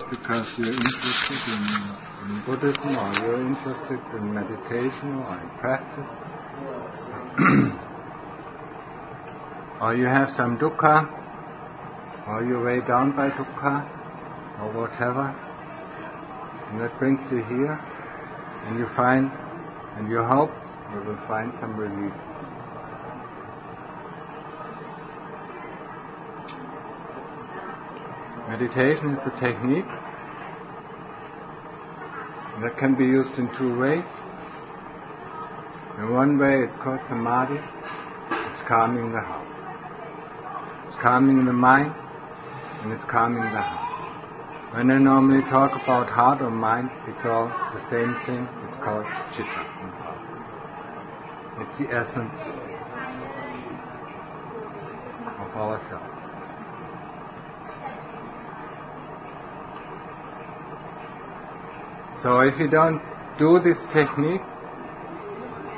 because you're interested in Buddhism, or you're interested in meditation or in practice, or you have some dukkha, or you're weighed down by dukkha, or whatever, and that brings you here, and you find, and you hope you will find some relief. Meditation is a technique that can be used in two ways. In one way it's called samadhi, it's calming the heart. It's calming the mind and it's calming the heart. When I normally talk about heart or mind, it's all the same thing, it's called citta. It's the essence of ourselves. So if you don't do this technique,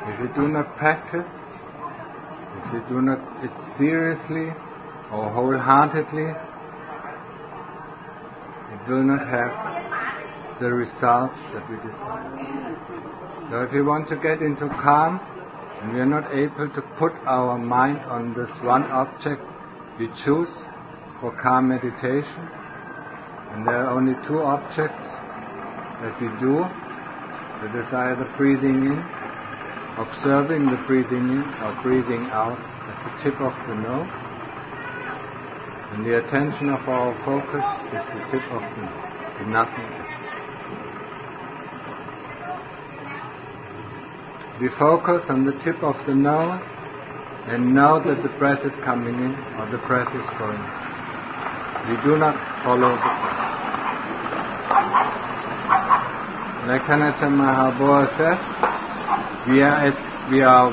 if you do not practice, if you do not it seriously or wholeheartedly, it will not have the results that we desire. So if you want to get into calm, and we are not able to put our mind on this one object we choose for calm meditation, and there are only two objects that we do. That is either breathing in, observing the breathing in or breathing out at the tip of the nose, and the attention of our focus is the tip of the nose, and nothing else. We focus on the tip of the nose and know that the breath is coming in or the breath is going out. We do not follow the breath. Like Kanacha Mahabodha says, we are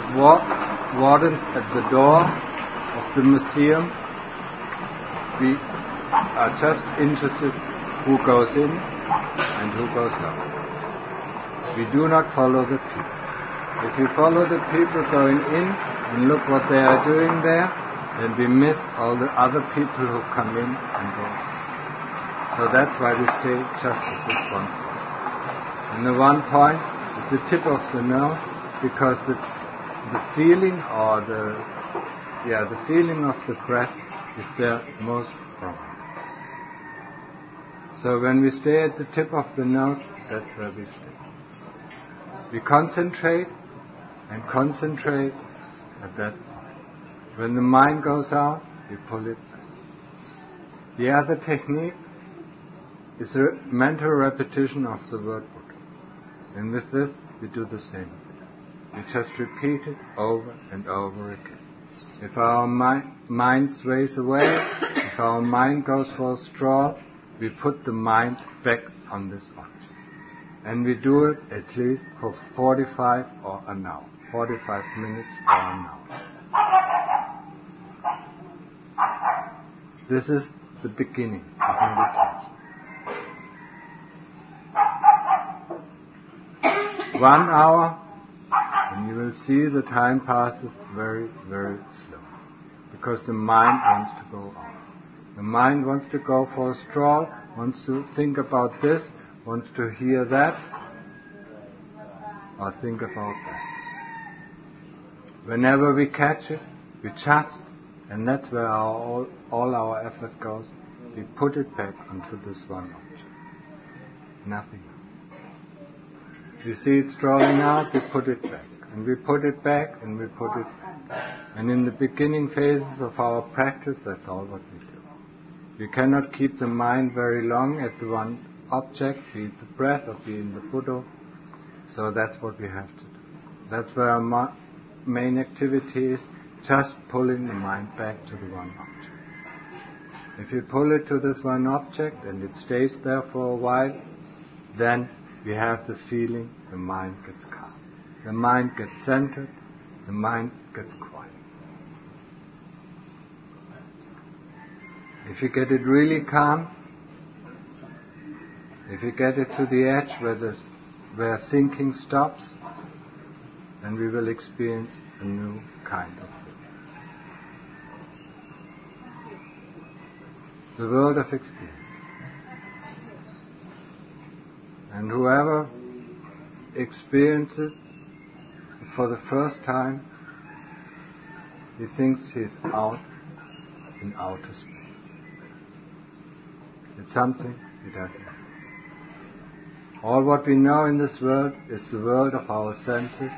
wardens at the door of the museum. We are just interested who goes in and who goes out. We do not follow the people. If we follow the people going in and look what they are doing there, then we miss all the other people who come in and go out. So that's why we stay just at this one point. And the one point is the tip of the nose, because the feeling or the feeling of the breath is there most prominent. So when we stay at the tip of the nose, that's where we stay. We concentrate and concentrate at that. When the mind goes out, we pull it back. The other technique is a mental repetition of the word Buddha. And with this, we do the same thing. We just repeat it over and over again. If our mind sways away, if our mind goes for a stroll, we put the mind back on this object. And we do it at least for 45 or an hour. 45 minutes or an hour. This is the beginning of meditation. 1 hour, and you will see the time passes very, very slow. Because the mind wants to go on. The mind wants to go for a stroll, wants to think about this, wants to hear that, or think about that. Whenever we catch it, we just, and that's where all our effort goes, we put it back onto this one object. Nothing else. We see it strolling out, we put it back. And we put it back, and we put it back. And in the beginning phases of our practice, that's all what we do. We cannot keep the mind very long at the one object, be it the breath or be it the Buddha. So that's what we have to do. That's where our main activity is, just pulling the mind back to the one object. If you pull it to this one object and it stays there for a while, then we have the feeling the mind gets calm. The mind gets centered, the mind gets quiet. If you get it really calm, if you get it to the edge where thinking stops, then we will experience a new kind of living. The world of experience. And whoever experiences it for the first time, he thinks he's out in outer space. It's something he doesn't know. All what we know in this world is the world of our senses,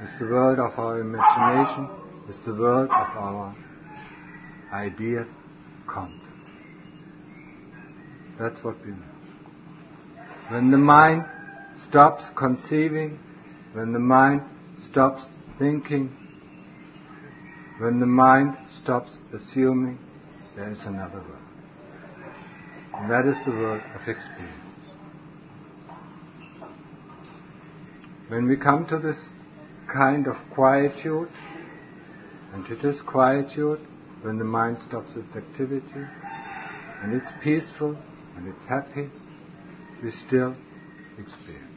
is the world of our imagination, is the world of our ideas, concepts. That's what we know. When the mind stops conceiving, when the mind stops thinking, when the mind stops assuming, there is another world. And that is the world of experience. When we come to this kind of quietude, and it is quietude when the mind stops its activity, and it's peaceful, and it's happy, we still experience.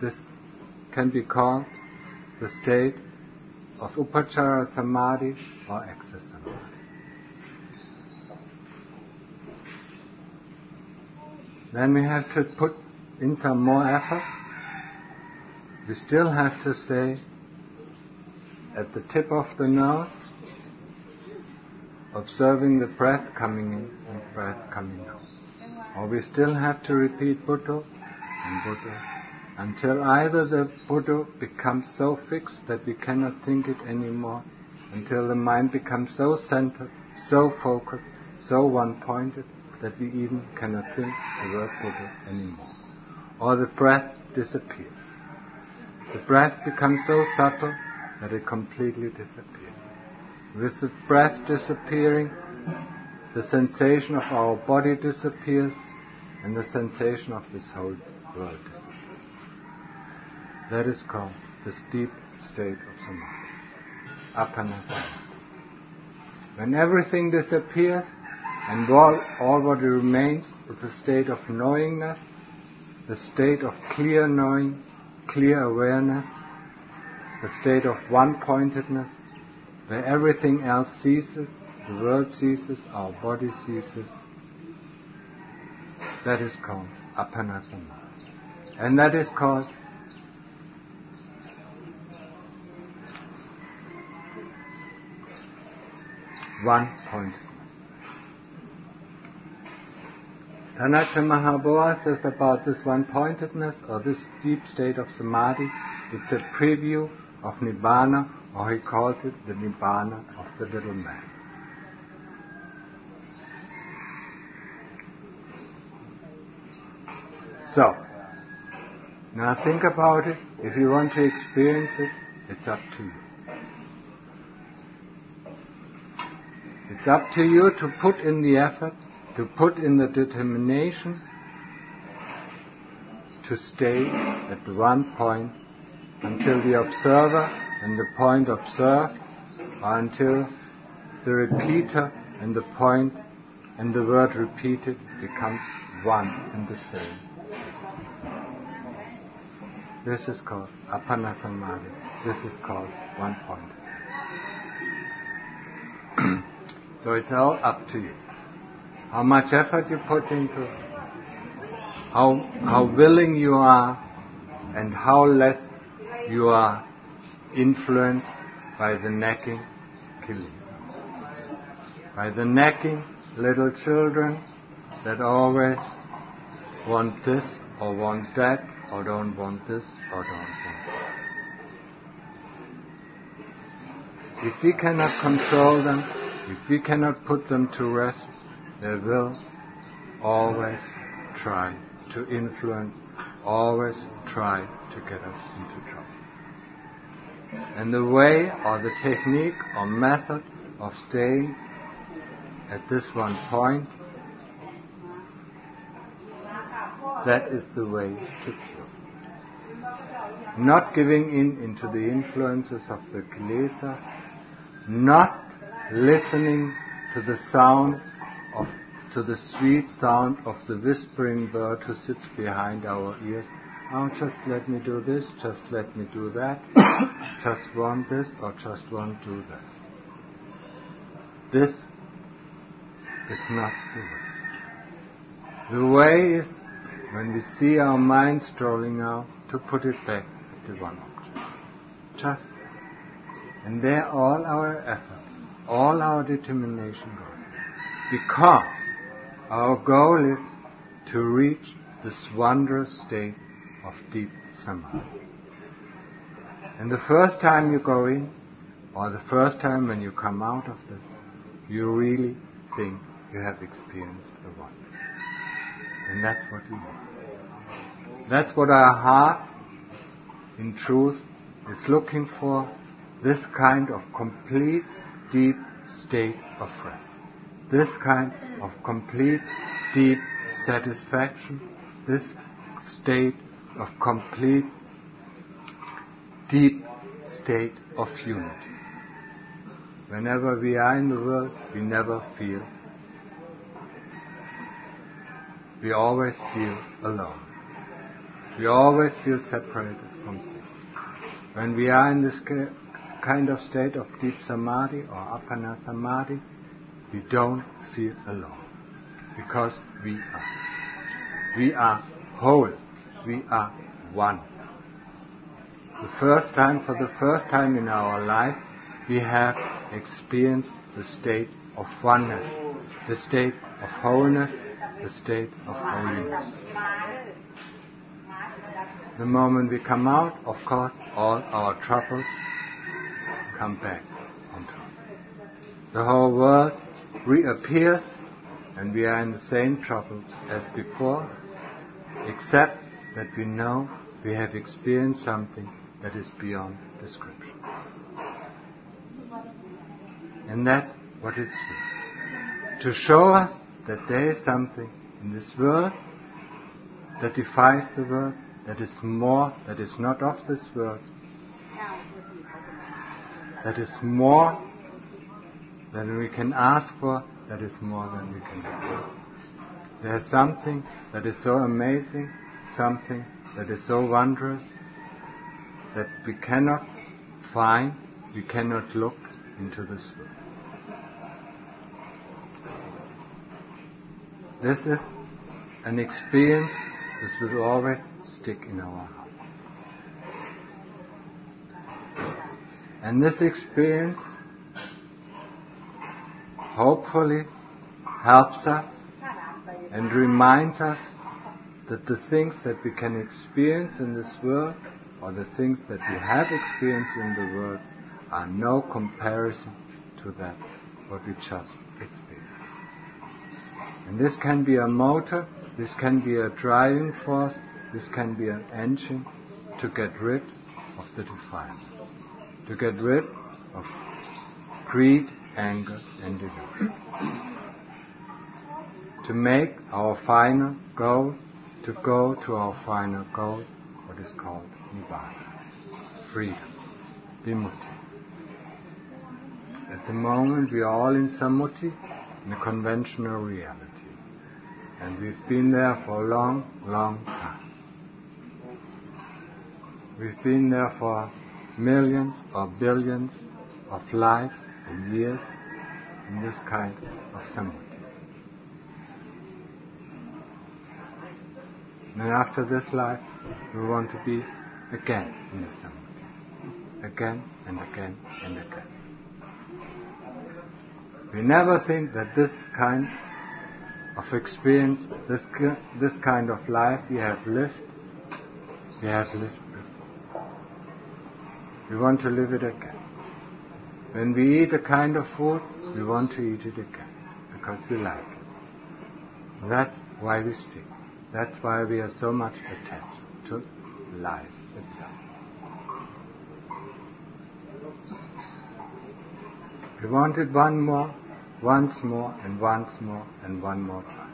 This can be called the state of upachara samadhi or access samadhi. Then we have to put in some more effort. We still have to stay at the tip of the nose, observing the breath coming in and breath coming out. Or we still have to repeat Buddha and Buddha until either the Buddha becomes so fixed that we cannot think it anymore, until the mind becomes so centered, so focused, so one-pointed that we even cannot think the word Buddha anymore. Or the breath disappears. The breath becomes so subtle that it completely disappears. With the breath disappearing, the sensation of our body disappears, and the sensation of this whole world disappears. That is called this deep state of samadhi, appanna samadhi. When everything disappears, and all what remains is the state of knowingness, the state of clear knowing, clear awareness, the state of one-pointedness, where everything else ceases, the world ceases, our body ceases. That is called appanna samadhi. And that is called one-pointedness. Tanacha Mahabodha says about this one-pointedness, or this deep state of samadhi, it's a preview of Nibbana, or he calls it the Nibbana of the little man. So, now think about it. If you want to experience it, it's up to you. It's up to you to put in the effort, to put in the determination to stay at one point until the observer and the point observed, or until the repeater and the point and the word repeated becomes one and the same. This is called appanna samadhi. This is called one point. So it's all up to you. How much effort you put into it, how willing you are, and how less you are influenced by the nagging kilesa. By the nagging little children that always want this or want that, or don't want this or don't want that. If we cannot control them, if we cannot put them to rest, they will always try to influence, always try to get us into trouble. And the way or the technique or method of staying at this one point, that is the way to cure. Not giving in into the influences of the kilesas, not listening to the sound of, to the sweet sound of the whispering bird who sits behind our ears. Oh, just let me do this, just let me do that, just want this or just want to do that. This is not the way. The way is when we see our mind strolling out, to put it back at the one object. Just there. And there all our effort, all our determination goes. Because our goal is to reach this wondrous state of deep samadhi. And the first time you go in, or the first time when you come out of this, you really think you have experienced the wonder. And that's what we want. That's what our heart, in truth, is looking for, this kind of complete, deep state of rest. This kind of complete, deep satisfaction, this state of complete, deep state of unity. Whenever we are in the world, we never feel. We always feel alone. We always feel separated from sin. When we are in this kind of state of deep samadhi or panna samadhi, we don't feel alone. Because we are. We are whole. We are one. For the first time in our life, we have experienced the state of oneness, the state of wholeness, the state of holiness. The moment we come out, of course, all our troubles come back on top. The whole world reappears, and we are in the same trouble as before, except that we know we have experienced something that is beyond description. And that's what it's for. To show us that there is something in this world that defies the world, that is more, that is not of this world, that is more than we can ask for, that is more than we can do. There is something that is so amazing, something that is so wondrous, that we cannot find, we cannot look into this world. This is an experience that will always stick in our hearts. And this experience hopefully helps us and reminds us that the things that we can experience in this world, or the things that we have experienced in the world, are no comparison to that what we just experienced. And this can be a motor, this can be a driving force, this can be an engine to get rid of the defilement, to get rid of greed, anger, and delusion. To make our final goal, to go to our final goal, what is called Nibbana, freedom, vimutti. At the moment we are all in samutti, in a conventional reality. And we've been there for a long, long time. We've been there for millions or billions of lives and years in this kind of samadhi. And after this life, we want to be again in the samadhi. Again and again and again. We never think that this kind of experience, this kind of life we have lived before. We want to live it again. When we eat a kind of food, we want to eat it again, because we like it. That's why we stick. That's why we are so much attached to life itself. We want it once more, and once more, and one more time.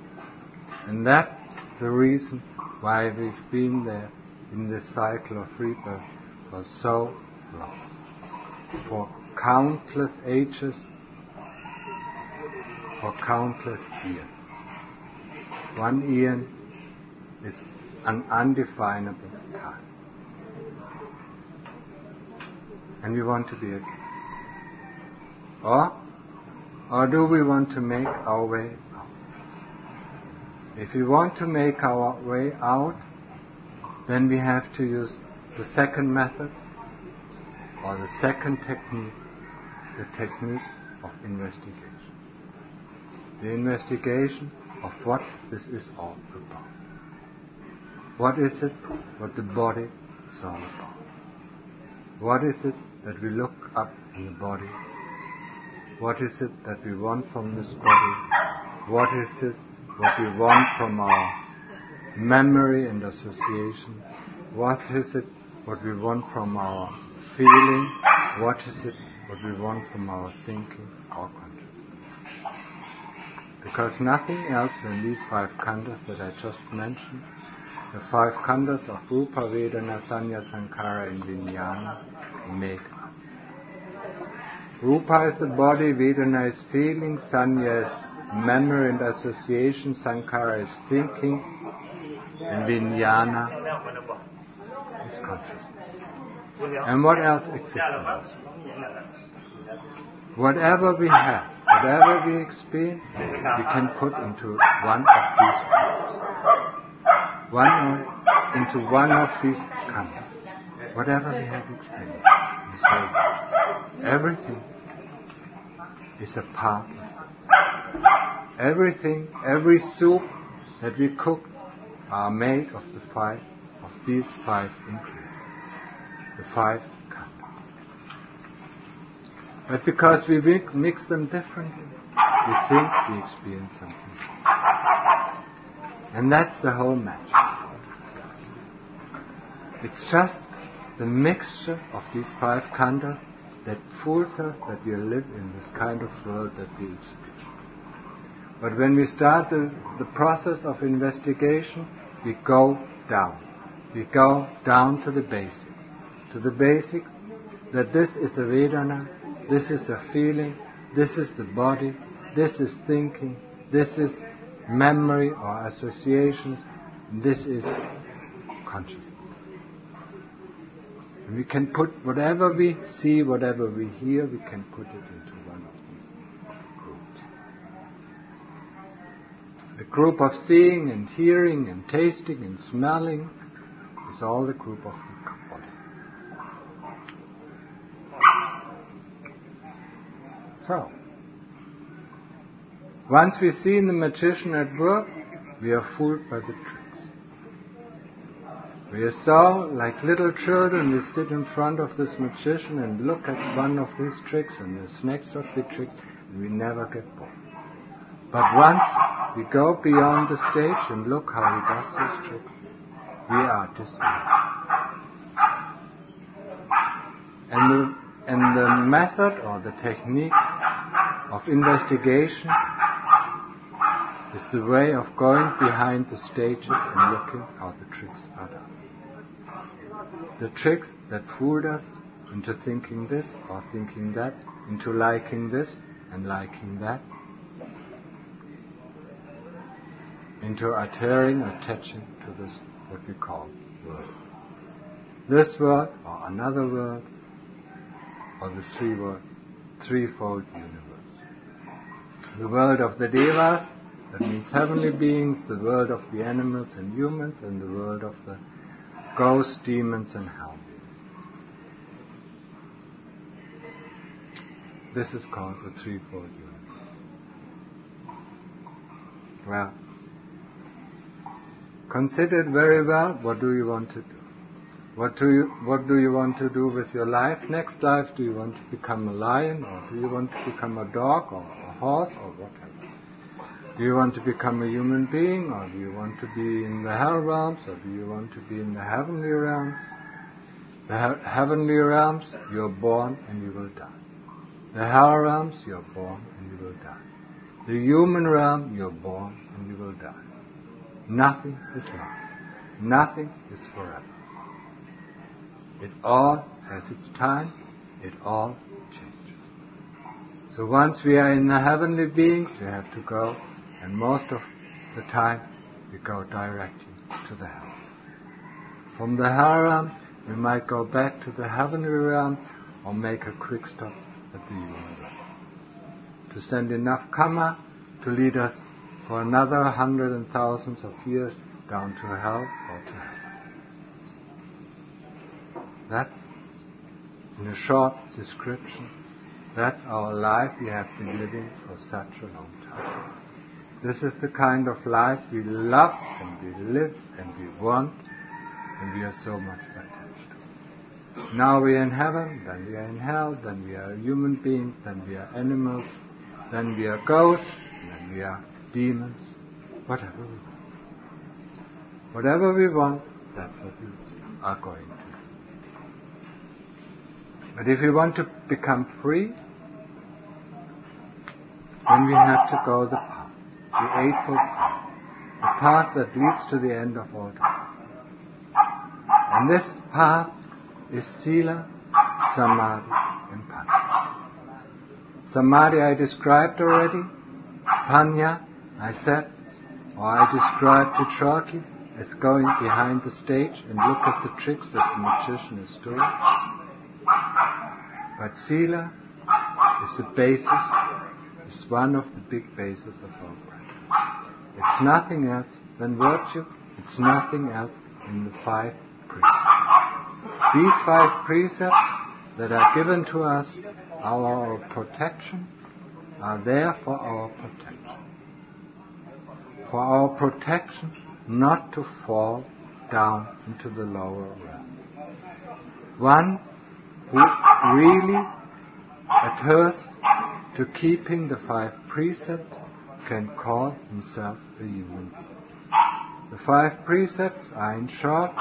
And that's the reason why we've been there in this cycle of rebirth for so long. For countless ages, for countless years. One eon is an undefinable time. And we want to be again. Or do we want to make our way out? If we want to make our way out, then we have to use the second method, or the second technique, the technique of investigation. The investigation of what this is all about. What is it what the body is all about? What is it that we look up in the body? What is it that we want from this body? What is it what we want from our memory and association? What is it what we want from our feeling? What is it what we want from our thinking, our consciousness? Because nothing else than these 5 khandhas that I just mentioned, the 5 khandhas of Rupa, Vedana, Sanya, Sankhara and Vijnana, make us. Rupa is the body, Vedana is feeling, Sanya is memory and association, Sankhara is thinking, and Vijnana is consciousness. And what else exists in us? Whatever we have, whatever we experience, we can put into one of these khandhas. Into one of these khandhas. Whatever we have experienced is so much. Everything is a part of this. Everything, every soup that we cook are made of these 5 ingredients. The 5 khandhas. But because we mix them differently, we think we experience something. And that's the whole magic. It's just the mixture of these 5 khandhas that fools us that we live in this kind of world that we experience. But when we start the process of investigation, we go down. We go down to the basics. To the basics that this is a Vedana, this is a feeling, this is the body, this is thinking, this is memory or associations, this is consciousness. And we can put whatever we see, whatever we hear, we can put it into one of these groups. The group of seeing and hearing and tasting and smelling is all the group of the body. So, once we see the magician at work, we are fooled by the tricks. We are so, like little children, we sit in front of this magician and look at one of these tricks and the next of the trick, and we never get bored. But once we go beyond the stage and look how he does these tricks, we are dismayed. And the method or the technique of investigation is the way of going behind the stages and looking how the tricks are done. The tricks that fooled us into thinking this or thinking that, into liking this and liking that, into attaching to this, what we call world. This world or another world or the threefold universe. The world of the devas, that means heavenly beings, the world of the animals and humans, and the world of the ghosts, demons and hell. This is called the threefold universe. Well, consider it very well. What do you want to do? What do you want to do with your life? Next life, do you want to become a lion, or do you want to become a dog, or a horse, or whatever? Do you want to become a human being, or do you want to be in the hell realms, or do you want to be in the heavenly realms? The heavenly realms, you're born and you will die. The hell realms, you're born and you will die. The human realm, you're born and you will die. Nothing is long. Nothing is forever. It all has its time. It all changes. So once we are in the heavenly beings, we have to go, and most of the time we go directly to the hell. From the hell realm, we might go back to the heavenly realm or make a quick stop at the human realm to send enough karma to lead us for another 100 and thousands of years down to hell or to heaven. That's, in a short description, that's our life we have been living for such a long time. This is the kind of life we love and we live and we want and we are so much attached to. Now we are in heaven, then we are in hell, then we are human beings, then we are animals, then we are ghosts, then we are demons, whatever we want. Whatever we want, that's what we are going to. But if we want to become free, then we have to go the path, the Eightfold Path, the path that leads to the end of all time. And this path is Sila, Samadhi, and Panna. Samadhi I described already. Panna I said, or I described it shortly, as going behind the stage and look at the tricks that the magician is doing. But Sila is the basis, is one of the big bases of our practice. It's nothing else than virtue, it's nothing else than the 5 precepts. These 5 precepts that are given to us, our protection, are there for our protection. For our protection not to fall down into the lower realm. One who really adheres to keeping the 5 precepts can call himself a human being. The 5 precepts are, in short,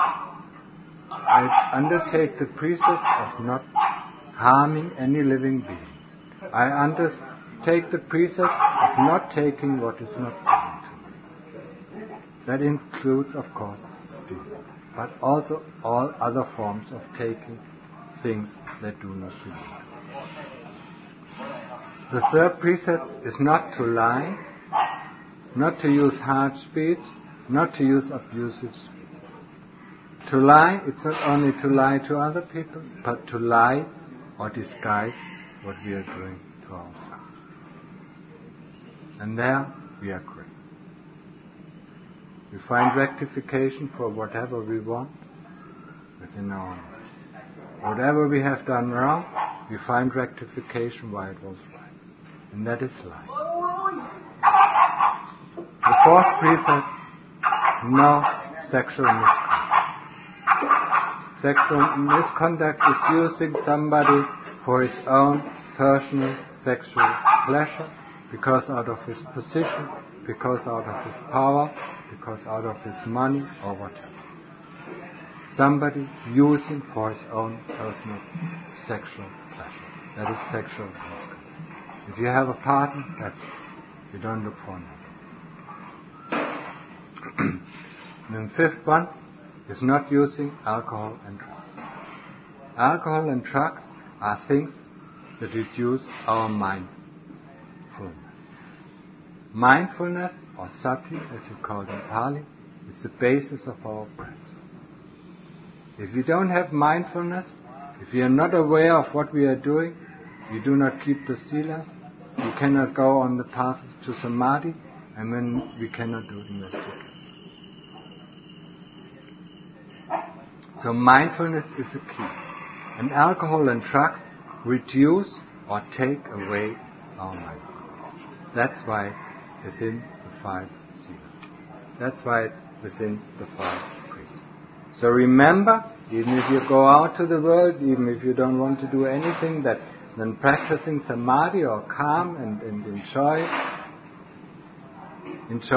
I undertake the precept of not harming any living being. I undertake the precept of not taking what is not given to me. That includes, of course, stealing, but also all other forms of taking things that do not belong. The 3rd precept is not to lie, not to use hard speech, not to use abusive speech. To lie, it's not only to lie to other people, but to lie or disguise what we are doing to ourselves. And there we are great. We find rectification for whatever we want within our mind. Whatever we have done wrong, we find rectification why it was right. And that is lying. The 4th precept, no sexual misconduct. Sexual misconduct is using somebody for his own personal sexual pleasure, because out of his position, because out of his power, because out of his money, or whatever. Somebody using for his own personal sexual pleasure. That is sexual misconduct. If you have a partner, that's it. You don't look for another. And the 5th one is not using alcohol and drugs. Alcohol and drugs are things that reduce our mindfulness. Mindfulness, or sati, as you call it in Pali, is the basis of our practice. If you don't have mindfulness, if you are not aware of what we are doing, we do not keep the silas, we cannot go on the path to samadhi, and then we cannot do investigation. So mindfulness is the key. And alcohol and drugs reduce or take away our mindfulness. That's why it's in the 5 silas. That's why it's within the 5 precepts. So remember, even if you go out to the world, even if you don't want to do anything, that then practicing samadhi or calm and enjoy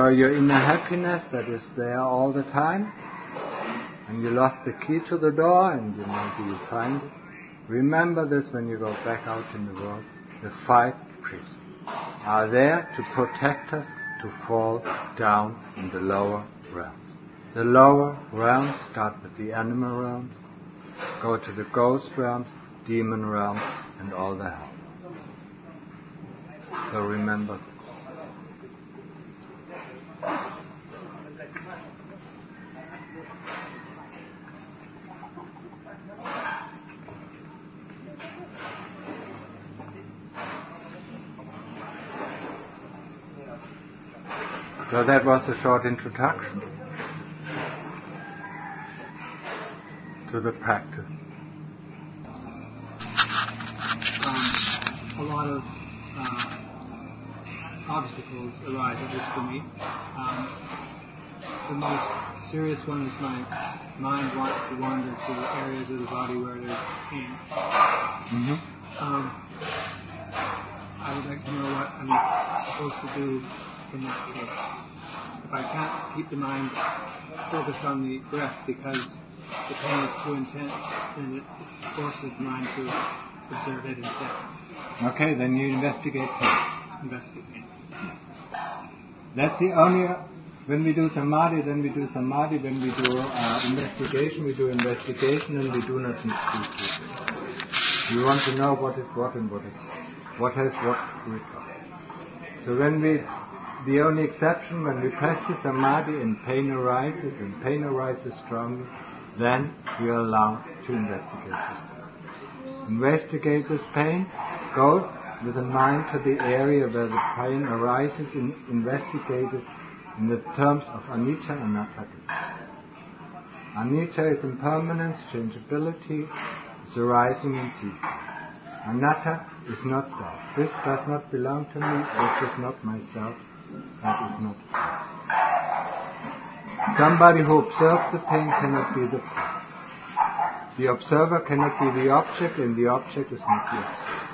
your inner happiness that is there all the time. And you lost the key to the door, and maybe you find it. Remember this when you go back out in the world. The 5 precepts are there to protect us to fall down in the lower realms. The lower realms start with the animal realms, go to the ghost realms, demon realms, and all the hell. So remember this. So that was a short introduction to the practice. A lot of obstacles arise, at least for me. The most serious one is my mind wants to wander to the areas of the body where there's pain. I would like to know what I'm supposed to do in that case. If I can't keep the mind focused on the breath because the pain is too intense, then it forces the mind to observe it instead. Okay, then you investigate pain. Investigate pain. That's the only... When we do samadhi, then we do samadhi. When we do investigation, we do investigation, and we do not speak. We want to know what is what and what has what result. So the only exception, when we practice samadhi and pain arises strongly, then we are allowed to investigate this pain. Investigate this pain, go with the mind to the area where the pain arises, and investigate it in the terms of anicca and anatta. Anicca is impermanence, changeability, is arising and ceasing. Anatta is not self. This does not belong to me, this is not myself, that is not me. Somebody who observes the pain cannot be the pain. The observer cannot be the object, and the object is not the observer.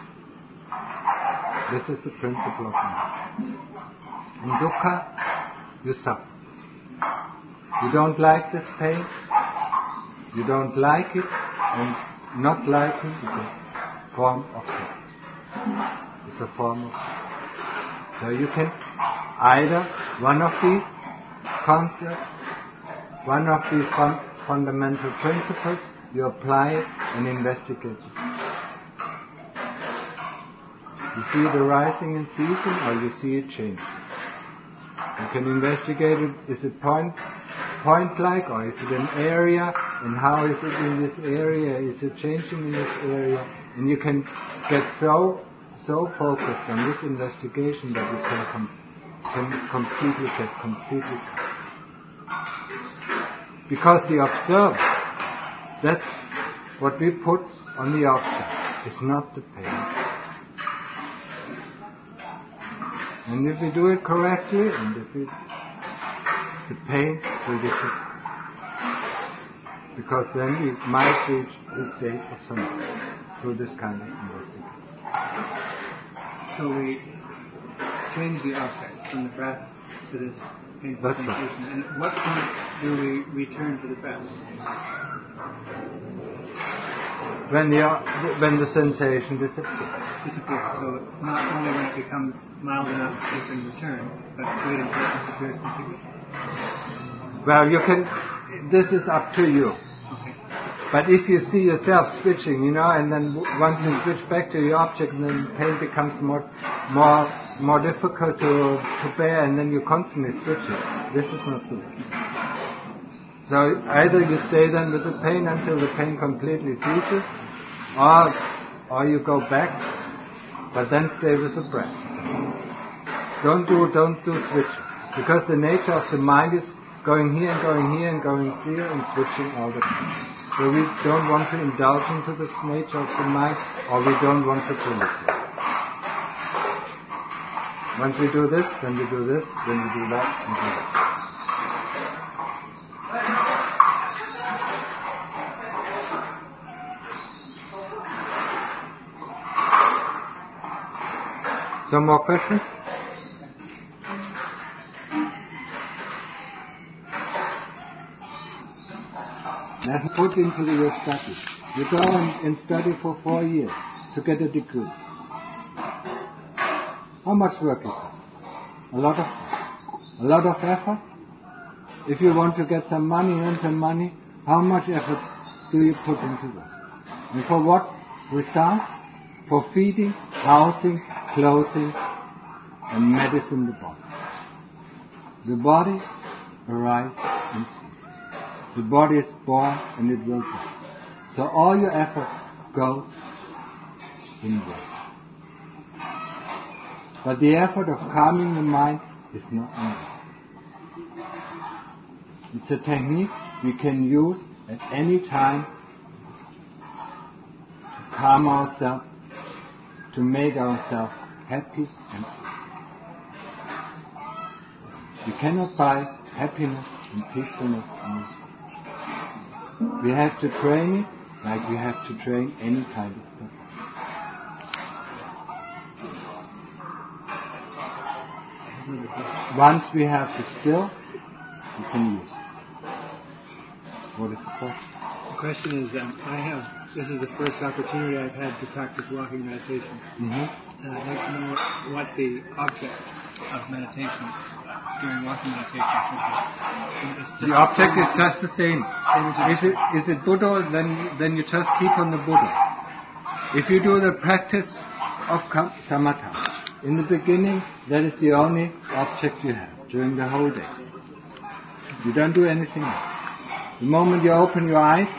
This is the principle of anatta. In dukkha, you suffer. You don't like this pain, you don't like it, and not liking is a form of suffering. It's a form of suffering. So you can either one of these concepts, one of these fundamental principles, you apply it and investigate it. You see it arising and ceasing, or you see it changing. You can investigate it, is it point-like, or is it an area, and how is it in this area, is it changing in this area, and you can get so focused on this investigation that you can completely cut. Because the observer, that's what we put on the object, is not the pain. And if we do it correctly, and the pain will disappear. Because then we might reach the state of samadhi through this kind of investigation. So we change the object from the breath to this painful sensation. Right. And at what point do we return to the breath? When the sensation disappears. So not only when it becomes mild enough you can return, but wait until it disappears completely. Well, this is up to you. Okay. But if you see yourself switching, and then once you switch back to your object, then pain becomes more difficult to bear, and then you constantly switch it. This is not good. So either you stay then with the pain until the pain completely ceases, or you go back, but then stay with the breath. Don't do switching, because the nature of the mind is going here and going here and going here and switching all the time. So we don't want to indulge into this nature of the mind, or we don't want to proliferate. Once we do this, then we do this, then we do that, and do that. Some more questions? That's put into your study. You go and study for 4 years to get a degree. How much work is that? A lot of effort? If you want to get some money, earn some money, how much effort do you put into that? And for what result? For feeding, housing, clothing, and medicine the body. The body arises and ceases. The body is born and it will die. So all your effort goes in vain. But the effort of calming the mind is not enough. It's a technique we can use at any time to calm ourselves, to make ourselves happy and peaceful. We cannot buy happiness and peacefulness in this world. We have to train it like we have to train any kind of person. Once we have the skill, we can use it. What is the question? The question is, this is the first opportunity I've had to practice walking meditation. Mm-hmm. And I'd like to know what the object of meditation during walking meditation should be. The object is just the same. Is it Buddha, then you just keep on the Buddha. If you do the practice of samatha, in the beginning, that is the only object you have during the whole day. You don't do anything else. The moment you open your eyes,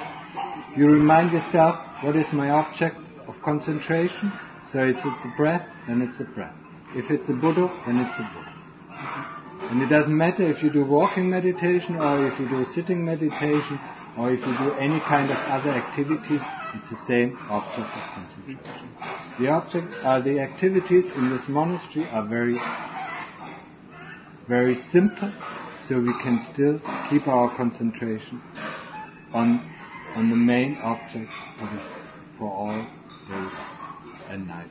you remind yourself, what is my object of concentration? So it's the breath, then it's the breath. If it's a Buddha, then it's a Buddha. And it doesn't matter if you do walking meditation, or if you do sitting meditation, or if you do any kind of other activities, it's the same object of concentration. The activities in this monastery are very, very simple, so we can still keep our concentration on the main object that is for all days and night.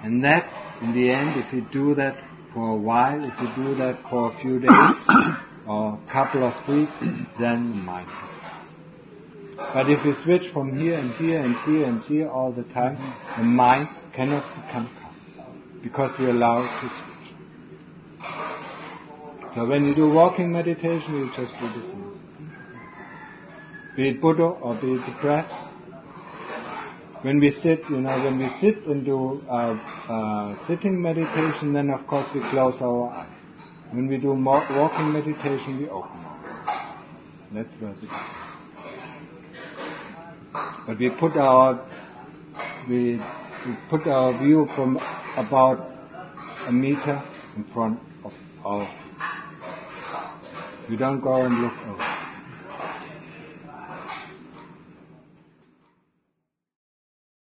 And that, in the end, if you do that for a while, if you do that for a few days or a couple of weeks, then the mind comes. But if you switch from here and here and here and here all the time, the mind cannot become calm, because we allow it to switch. So when you do walking meditation, you just do the same. Be it Buddha or be it the breath. When we sit and do sitting meditation, then of course we close our eyes. When we do walking meditation, we open our eyes. That's where it is. But we put our view from about a meter in front of our feet. We don't go and look over.